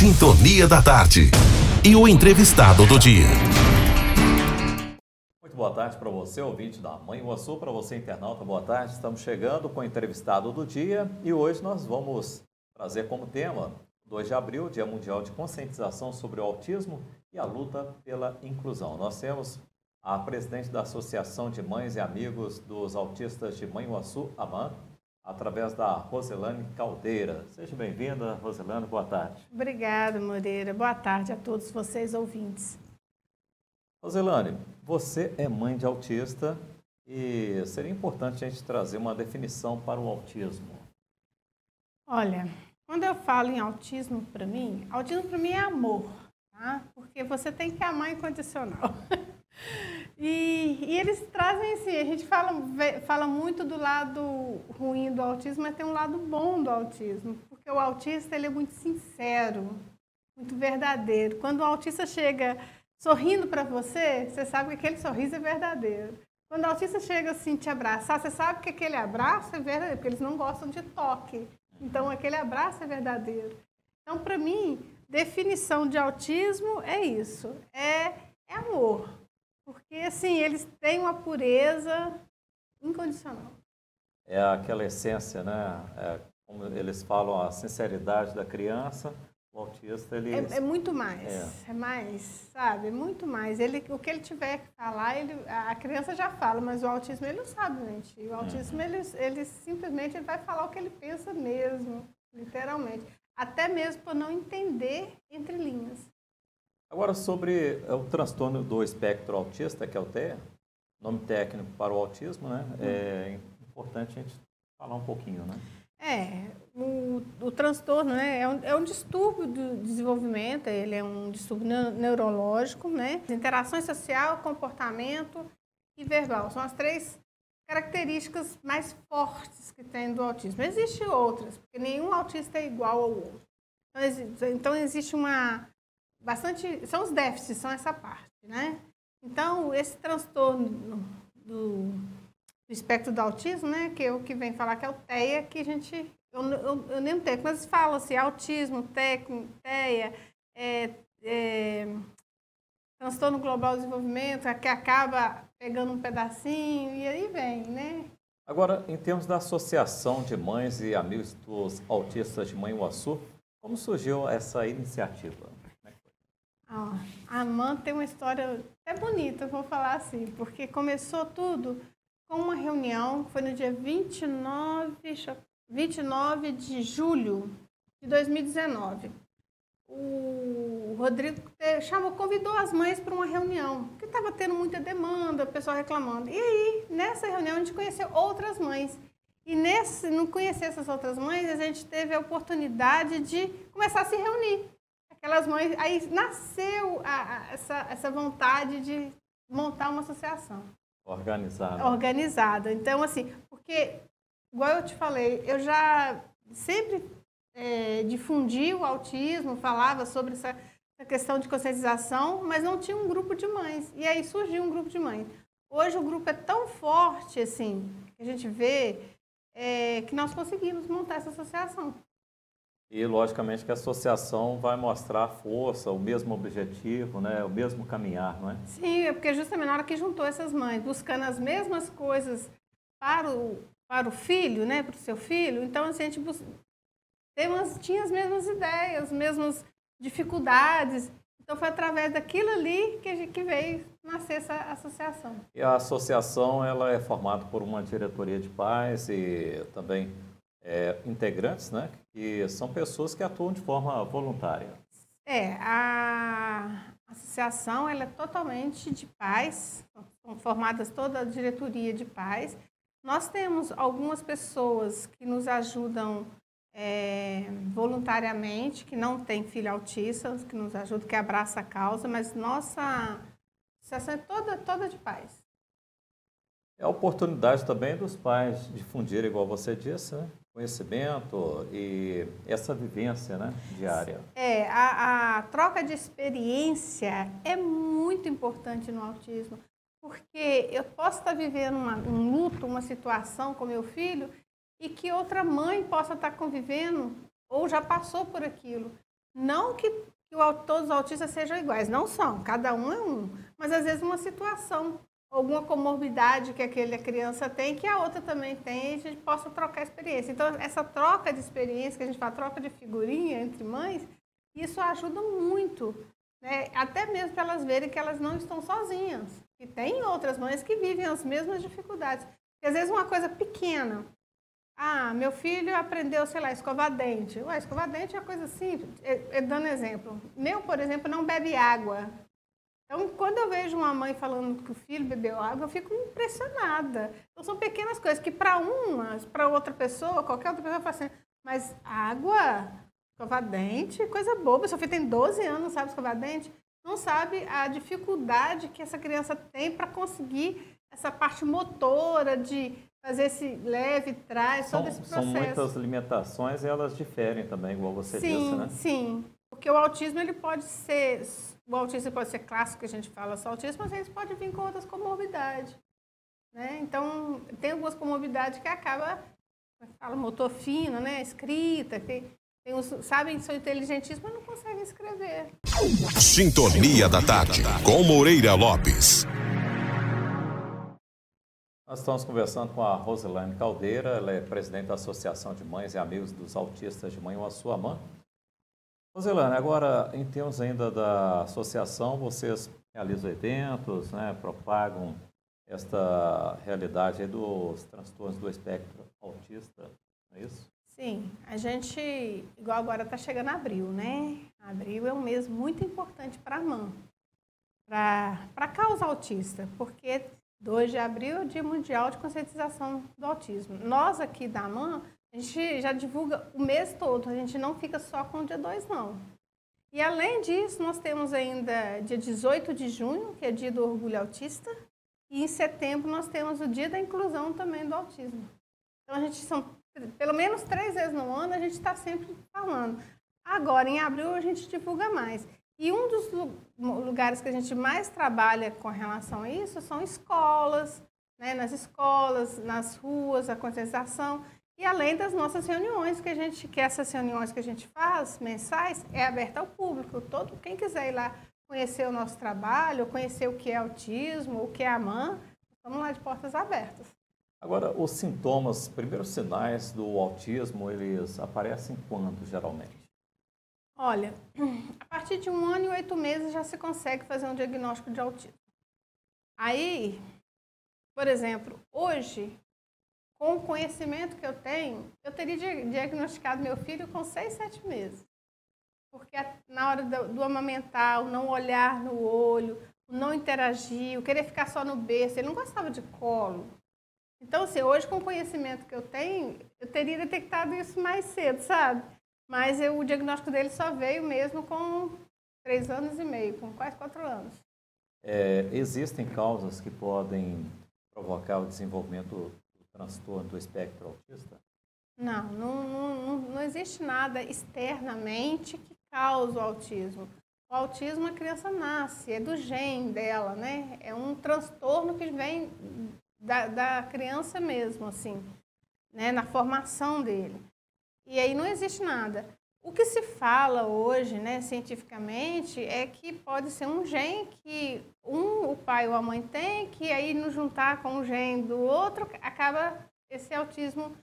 Sintonia da Tarde. E o entrevistado do dia. Muito boa tarde para você, ouvinte da Manhuaçu, para você, internauta, boa tarde. Estamos chegando com o entrevistado do dia e hoje nós vamos trazer como tema 2 de abril, Dia Mundial de Conscientização sobre o Autismo e a luta pela inclusão. Nós temos a presidente da Associação de Mães e Amigos dos Autistas de Manhuaçu, AMAN, através da Roselane Caldeira. Seja bem-vinda, Roselane, boa tarde. Obrigada, Moreira. Boa tarde a todos vocês ouvintes. Roselane, você é mãe de autista e seria importante a gente trazer uma definição para o autismo. Olha, quando eu falo em autismo para mim é amor, tá? Porque você tem que amar incondicional. E eles trazem assim, a gente fala muito do lado ruim do autismo, mas tem um lado bom do autismo, porque o autista ele é muito sincero, muito verdadeiro. Quando o autista chega sorrindo para você, você sabe que aquele sorriso é verdadeiro. Quando o autista chega assim te abraçar, você sabe que aquele abraço é verdadeiro, porque eles não gostam de toque. Então aquele abraço é verdadeiro. Então para mim, definição de autismo é isso, é amor. Porque, assim, eles têm uma pureza incondicional. É aquela essência, né? Como eles falam, a sinceridade da criança, o autista, ele... É muito mais, é mais, sabe? É muito mais. O que ele tiver que falar, a criança já fala, mas o autismo, ele não sabe mentir. O autismo, ele simplesmente vai falar o que ele pensa mesmo, literalmente. Até mesmo por não entender entre linhas. Agora, sobre o transtorno do espectro autista, que é o TEA, nome técnico para o autismo, né? É importante a gente falar um pouquinho, né? O transtorno, né, é um distúrbio do desenvolvimento, ele é um distúrbio neurológico, né? Interação social, comportamento e verbal. São as 3 características mais fortes que tem do autismo. Existem outras, porque nenhum autista é igual ao outro. Então existe são os déficits, são essa parte, né? Então, esse transtorno do espectro do autismo, né, que é o que vem falar que é o TEA, que eu nem tenho, mas fala assim, autismo, TEA, transtorno global do desenvolvimento, que acaba pegando um pedacinho e aí vem, né? Agora, em termos da Associação de Mães e Amigos dos Autistas de Manhuaçu, como surgiu essa iniciativa? A AMAN tem uma história até bonita, vou falar assim, porque começou tudo com uma reunião, foi no dia 29 de julho de 2019. O Rodrigo convidou as mães para uma reunião, porque estava tendo muita demanda, o pessoal reclamando. E aí, nessa reunião, a gente conheceu outras mães. E no conhecer essas outras mães, a gente teve a oportunidade de começar a se reunir. Aquelas mães, aí nasceu essa vontade de montar uma associação. Organizada. Então, assim, porque, igual eu te falei, eu já sempre difundi o autismo, falava sobre essa questão de conscientização, mas não tinha um grupo de mães. E aí surgiu um grupo de mães. Hoje o grupo é tão forte, assim, que a gente vê que nós conseguimos montar essa associação. E, logicamente, que a associação vai mostrar a força, o mesmo objetivo, né? O mesmo caminhar, não é? Sim, é porque justamente na hora que juntou essas mães, buscando as mesmas coisas para o filho, né? Para o seu filho, então assim, a gente tinha as mesmas ideias, as mesmas dificuldades. Então, foi através daquilo ali que veio nascer essa associação. E a associação, ela é formada por uma diretoria de pais e também integrantes, né? Que são pessoas que atuam de forma voluntária. A associação ela é totalmente de pais, são formadas toda a diretoria de pais. Nós temos algumas pessoas que nos ajudam voluntariamente, que não têm filho autista, que nos ajudam, que abraça a causa, mas nossa associação é toda de pais. É a oportunidade também dos pais difundirem, igual você disse, né? Conhecimento e essa vivência, né, diária. A troca de experiência é muito importante no autismo, porque eu posso estar vivendo um luto, uma situação com meu filho e que outra mãe possa estar convivendo ou já passou por aquilo. Não que todos os autistas sejam iguais, não são, cada um é um. Mas às vezes uma situação, alguma comorbidade que aquela criança tem, que a outra também tem, e a gente possa trocar experiência. Então, essa troca de experiência, que a gente fala, troca de figurinha entre mães, isso ajuda muito, né? Até mesmo para elas verem que elas não estão sozinhas. E tem outras mães que vivem as mesmas dificuldades. E às vezes uma coisa pequena. Ah, meu filho aprendeu, sei lá, escovar dente. Ué, escovar dente é uma coisa simples. Dando exemplo. Meu, por exemplo, não bebe água. Então, quando eu vejo uma mãe falando que o filho bebeu água, eu fico impressionada. Então, são pequenas coisas que para outra pessoa, qualquer outra pessoa, fala assim, mas água, escovar dente, coisa boba. Seu filho tem 12 anos, não sabe escovar dente, não sabe a dificuldade que essa criança tem para conseguir essa parte motora de fazer esse leve, trás, todo esse processo. São muitas limitações e elas diferem também, igual você disse, né? Sim, porque o autismo ele pode ser... O autismo pode ser clássico, que a gente fala só autismo, mas ele pode vir com outras comorbidades, né? Então, tem algumas comorbidades que acaba, fala motor fino, né? Escrita, tem uns, sabem, são inteligentíssimos, mas não conseguem escrever. Sintonia da Tarde, com Moreira Lopes. Nós estamos conversando com a Rosilane Caldeira, ela é presidente da Associação de Mães e Amigos dos Autistas de Mãe Uassuamã. Rosilane, agora, em termos ainda da associação, vocês realizam eventos, né, propagam esta realidade aí dos transtornos do espectro autista, não é isso? Sim, a gente, igual agora está chegando abril, né? Abril é um mês muito importante para a mãe, para a causa autista, porque 2 de abril é o Dia Mundial de Conscientização do Autismo. Nós aqui da AMAN, a gente já divulga o mês todo, a gente não fica só com o dia 2, não. E além disso, nós temos ainda dia 18 de junho, que é Dia do Orgulho Autista, e em setembro nós temos o Dia da Inclusão também do Autismo. Então, a gente são pelo menos 3 vezes no ano, a gente está sempre falando. Agora, em abril, a gente divulga mais. E um dos lugares que a gente mais trabalha com relação a isso são escolas, né? Nas escolas, nas ruas, a conscientização. E além das nossas reuniões, que essas reuniões que a gente faz, mensais, é aberta ao público. Quem quiser ir lá conhecer o nosso trabalho, conhecer o que é autismo, o que é a AMAN, estamos lá de portas abertas. Agora, os sintomas, primeiros sinais do autismo, eles aparecem quando, geralmente? Olha, a partir de 1 ano e 8 meses já se consegue fazer um diagnóstico de autismo. Aí, por exemplo, hoje, com o conhecimento que eu tenho, eu teria diagnosticado meu filho com 6, 7 meses. Porque na hora do amamentar, o não olhar no olho, o não interagir, o querer ficar só no berço, ele não gostava de colo. Então, assim, hoje com o conhecimento que eu tenho, eu teria detectado isso mais cedo, sabe? Mas o diagnóstico dele só veio mesmo com 3 anos e meio, com quase 4 anos. Existem causas que podem provocar o desenvolvimento do transtorno do espectro autista? Não existe nada externamente que cause o autismo. O autismo, a criança nasce, é do gene dela, né? É um transtorno que vem da criança mesmo, assim, né? Na formação dele. E aí não existe nada. O que se fala hoje, né, cientificamente, é que pode ser um gene que o pai ou a mãe tem, que aí no juntar com o gene do outro, acaba esse autismo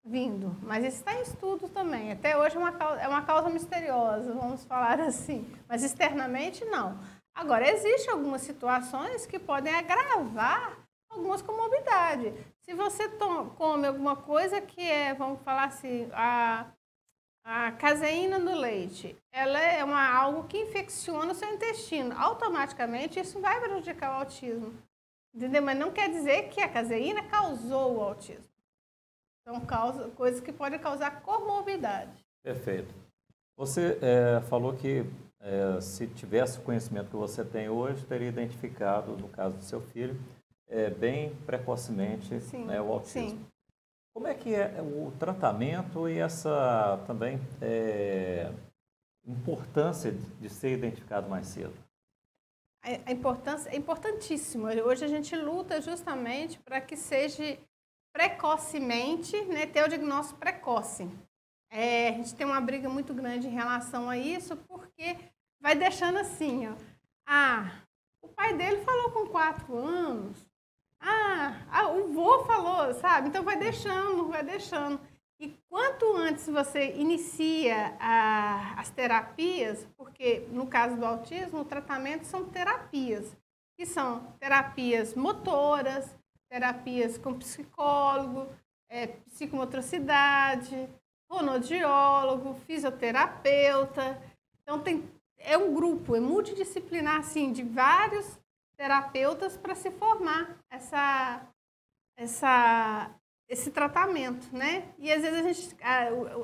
vindo. Mas isso está em estudo também. Até hoje é uma causa misteriosa, vamos falar assim. Mas externamente, não. Agora, existem algumas situações que podem agravar algumas comorbidades. Se você come alguma coisa que vamos falar assim, a caseína no leite, ela é algo que infecciona o seu intestino. Automaticamente, isso vai prejudicar o autismo. Entendeu? Mas não quer dizer que a caseína causou o autismo. São coisas que podem causar comorbidade. Perfeito. Você falou que se tivesse o conhecimento que você tem hoje, teria identificado, no caso do seu filho, bem precocemente, né, o autismo. Sim. Como é que é o tratamento e essa também importância de ser identificado mais cedo? A importância é importantíssima. Hoje a gente luta justamente para que seja precocemente, né, ter o diagnóstico precoce. A gente tem uma briga muito grande em relação a isso, porque vai deixando assim, ó. O pai dele falou com 4 anos. O vô falou, sabe? Então vai deixando, vai deixando. E quanto antes você inicia as terapias, porque no caso do autismo, o tratamento são terapias, que são terapias motoras, terapias com psicólogo, psicomotricidade, fonoaudiólogo, fisioterapeuta. Então é um grupo, é multidisciplinar assim, de vários terapeutas para se formar esse tratamento, né? E às vezes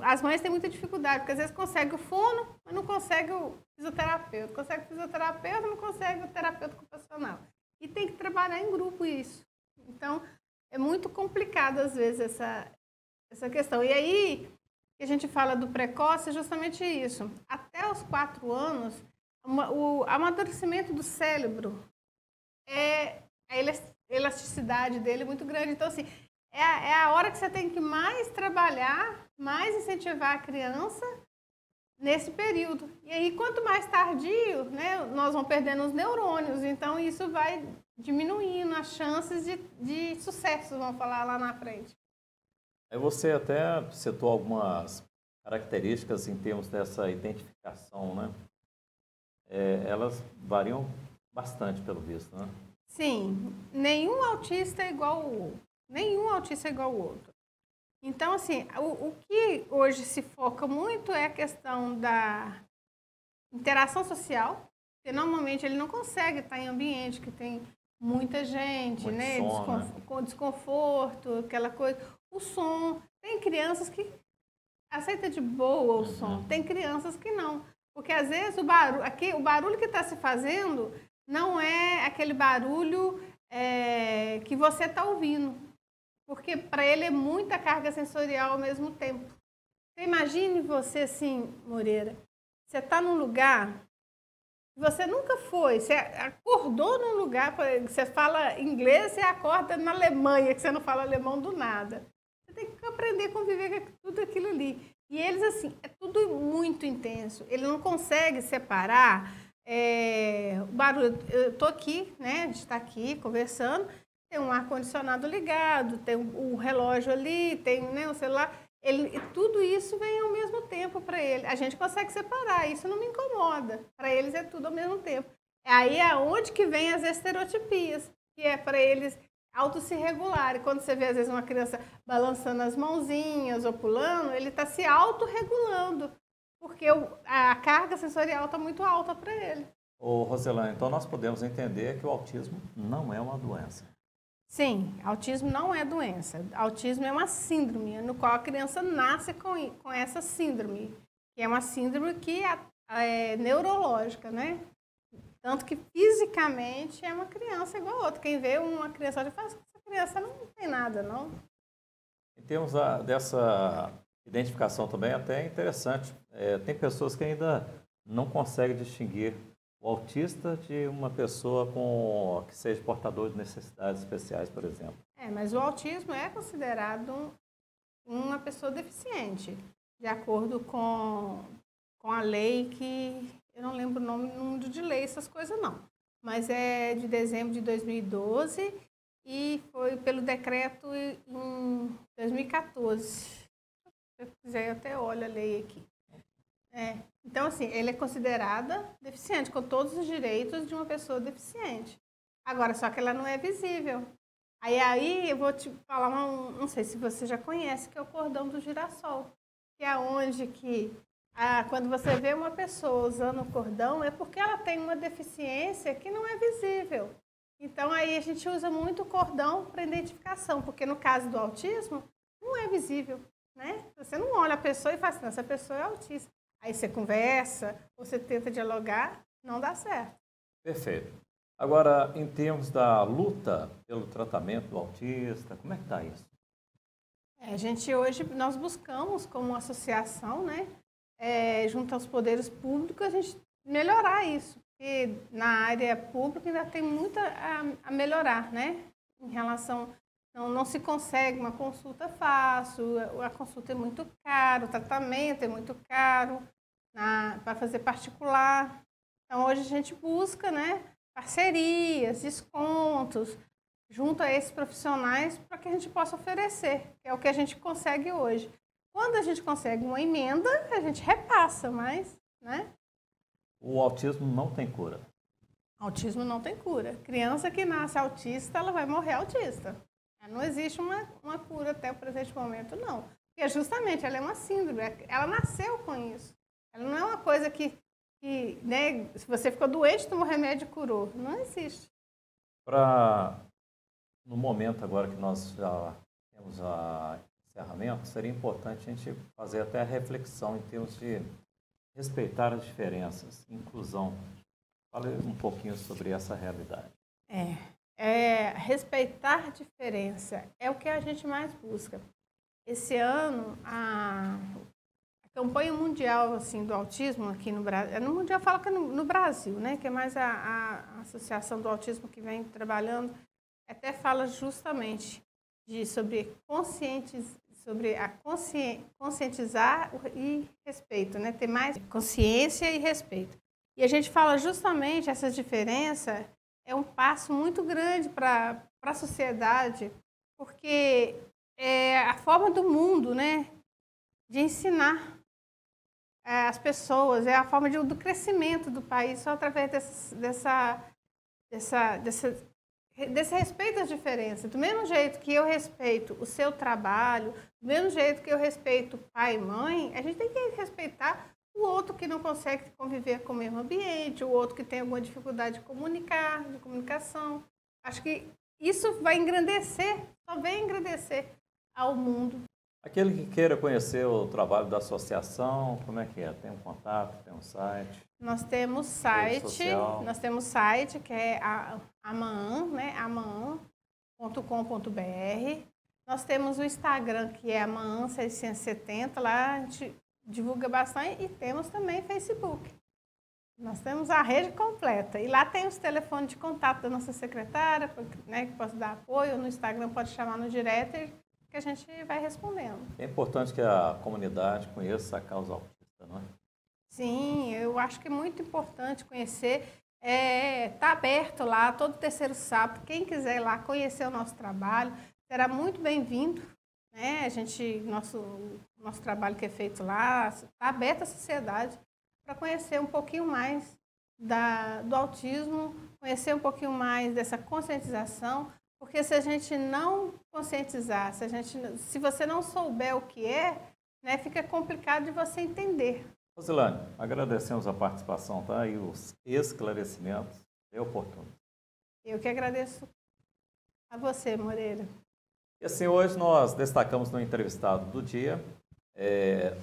as mães têm muita dificuldade, porque às vezes consegue o fono, mas não consegue o fisioterapeuta. Consegue o fisioterapeuta, não consegue o terapeuta ocupacional. E tem que trabalhar em grupo isso. Então, é muito complicado às vezes essa questão. E aí, que a gente fala do precoce é justamente isso. Até os 4 anos, o amadurecimento do cérebro, a elasticidade dele é muito grande. Então, assim, é a hora que você tem que mais trabalhar, mais incentivar a criança nesse período. E aí, quanto mais tardio, né, nós vamos perdendo os neurônios. Então, isso vai diminuindo as chances de sucesso, vamos falar lá na frente. Aí você até citou algumas características em termos dessa identificação, né? Elas variam bastante, pelo visto, né? Sim, nenhum autista é igual ao outro. Nenhum autista é igual ao outro. Então, assim, o que hoje se foca muito é a questão da interação social, porque normalmente ele não consegue estar em ambiente que tem muita gente, muito né? Som, com desconforto, aquela coisa. O som, tem crianças que aceitam de boa o som, tem crianças que não. Porque às vezes o barulho que está se fazendo não é aquele barulho que você está ouvindo. Porque para ele é muita carga sensorial ao mesmo tempo. Você imagine você assim, Moreira, você está num lugar que você nunca foi, você acordou num lugar, você fala inglês, você acorda na Alemanha, que você não fala alemão do nada. Você tem que aprender a conviver com tudo aquilo ali. E eles, assim, é tudo muito intenso. Ele não consegue separar o barulho. Eu estou aqui, né? A gente está aqui conversando, tem um ar-condicionado ligado, tem o relógio ali, tem, né, o celular. Tudo isso vem ao mesmo tempo para ele. A gente consegue separar, isso não me incomoda. Para eles é tudo ao mesmo tempo. Aí é onde que vem as estereotipias, que é para eles auto se regular. E quando você vê, às vezes, uma criança balançando as mãozinhas ou pulando, ele está se autorregulando, porque a carga sensorial está muito alta para ele. Ô, Roselane, então nós podemos entender que o autismo não é uma doença. Sim, autismo não é doença. Autismo é uma síndrome, no qual a criança nasce com essa síndrome, que é uma síndrome que é neurológica, né? Tanto que fisicamente é uma criança igual a outra. Quem vê uma criança já fala, essa criança não tem nada, não. Em termos dessa identificação também, até é interessante. Tem pessoas que ainda não conseguem distinguir o autista de uma pessoa que seja portador de necessidades especiais, por exemplo. Mas o autismo é considerado uma pessoa deficiente, de acordo com a lei que... Eu não lembro o número de lei, essas coisas não. Mas é de dezembro de 2012 e foi pelo decreto em 2014. Se eu quiser, eu até olho a lei aqui. Então, assim, ele é considerada deficiente, com todos os direitos de uma pessoa deficiente. Agora, só que ela não é visível. Aí eu vou te falar, não sei se você já conhece, que é o cordão do girassol. Que é onde que... quando você vê uma pessoa usando o cordão, é porque ela tem uma deficiência que não é visível. Então, aí a gente usa muito o cordão para identificação, porque no caso do autismo, não é visível, né? Você não olha a pessoa e fala assim, essa pessoa é autista. Aí você conversa, você tenta dialogar, não dá certo. Perfeito. Agora, em termos da luta pelo tratamento do autista, como é que está isso? Hoje, nós buscamos como associação, né? Junto aos poderes públicos, a gente melhorar isso. Porque na área pública ainda tem muito a melhorar, né? Em relação Não se consegue uma consulta fácil, a consulta é muito cara, o tratamento é muito caro para fazer particular. Então, hoje a gente busca, né, parcerias, descontos, junto a esses profissionais para que a gente possa oferecer, que é o que a gente consegue hoje. Quando a gente consegue uma emenda, a gente repassa, mas, né? O autismo não tem cura. Autismo não tem cura. Criança que nasce autista, ela vai morrer autista. Não existe uma cura até o presente momento, não. Porque justamente ela é uma síndrome, ela nasceu com isso. Ela não é uma coisa que né, se você ficou doente, tomou remédio e curou. Não existe. No momento agora que nós já temos o encerramento, seria importante a gente fazer até a reflexão em termos de respeitar as diferenças, inclusão. Fale um pouquinho sobre essa realidade. Respeitar a diferença é o que a gente mais busca. Esse ano, a campanha mundial assim, do autismo aqui no Brasil, no mundial fala que é no Brasil, né, que é mais a Associação do Autismo que vem trabalhando, até fala justamente sobre conscientizar e respeito, né, ter mais consciência e respeito. E a gente fala justamente essa diferença é um passo muito grande para a sociedade, porque é a forma do mundo, né, de ensinar as pessoas, é a forma do crescimento do país, só através desse respeito às diferenças. Do mesmo jeito que eu respeito o seu trabalho, do mesmo jeito que eu respeito pai e mãe, a gente tem que respeitar o outro que não consegue conviver com o mesmo ambiente, o outro que tem alguma dificuldade de comunicação. Acho que isso vai engrandecer, só vem engrandecer ao mundo. Aquele que queira conhecer o trabalho da associação, como é que é? Tem um contato, tem um site? Nós temos site que é amaan, né? amaan.com.br. Nós temos o Instagram, que é amaan670, lá a gente divulga bastante, e temos também Facebook. Nós temos a rede completa. E lá tem os telefones de contato da nossa secretária, né, que posso dar apoio. No Instagram pode chamar no direct, que a gente vai respondendo. É importante que a comunidade conheça a causa autista, não é? Sim, eu acho que é muito importante conhecer. Está aberto lá, todo terceiro sábado. Quem quiser ir lá conhecer o nosso trabalho, será muito bem-vindo. Né? Nosso trabalho que é feito lá, está aberto à sociedade para conhecer um pouquinho mais do autismo, conhecer um pouquinho mais dessa conscientização, porque se a gente não conscientizar, se você não souber o que é, né, fica complicado de você entender. Rosilane, agradecemos a participação, tá? E os esclarecimentos é oportuno. Eu que agradeço a você, Moreira. E assim, hoje nós destacamos no entrevistado do dia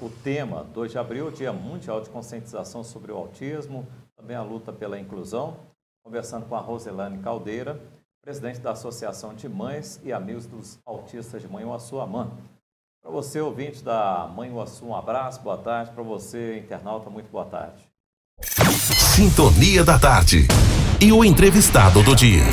o tema 2 de abril, Dia Mundial de Conscientização sobre o Autismo, também a luta pela inclusão, conversando com a Rosilane Caldeira, presidente da Associação de Mães e Amigos dos Autistas de Manhuaçu, AMAN. Para você, ouvinte da Manhuaçu, um abraço, boa tarde. Para você, internauta, muito boa tarde. Sintonia da Tarde. E o entrevistado do dia.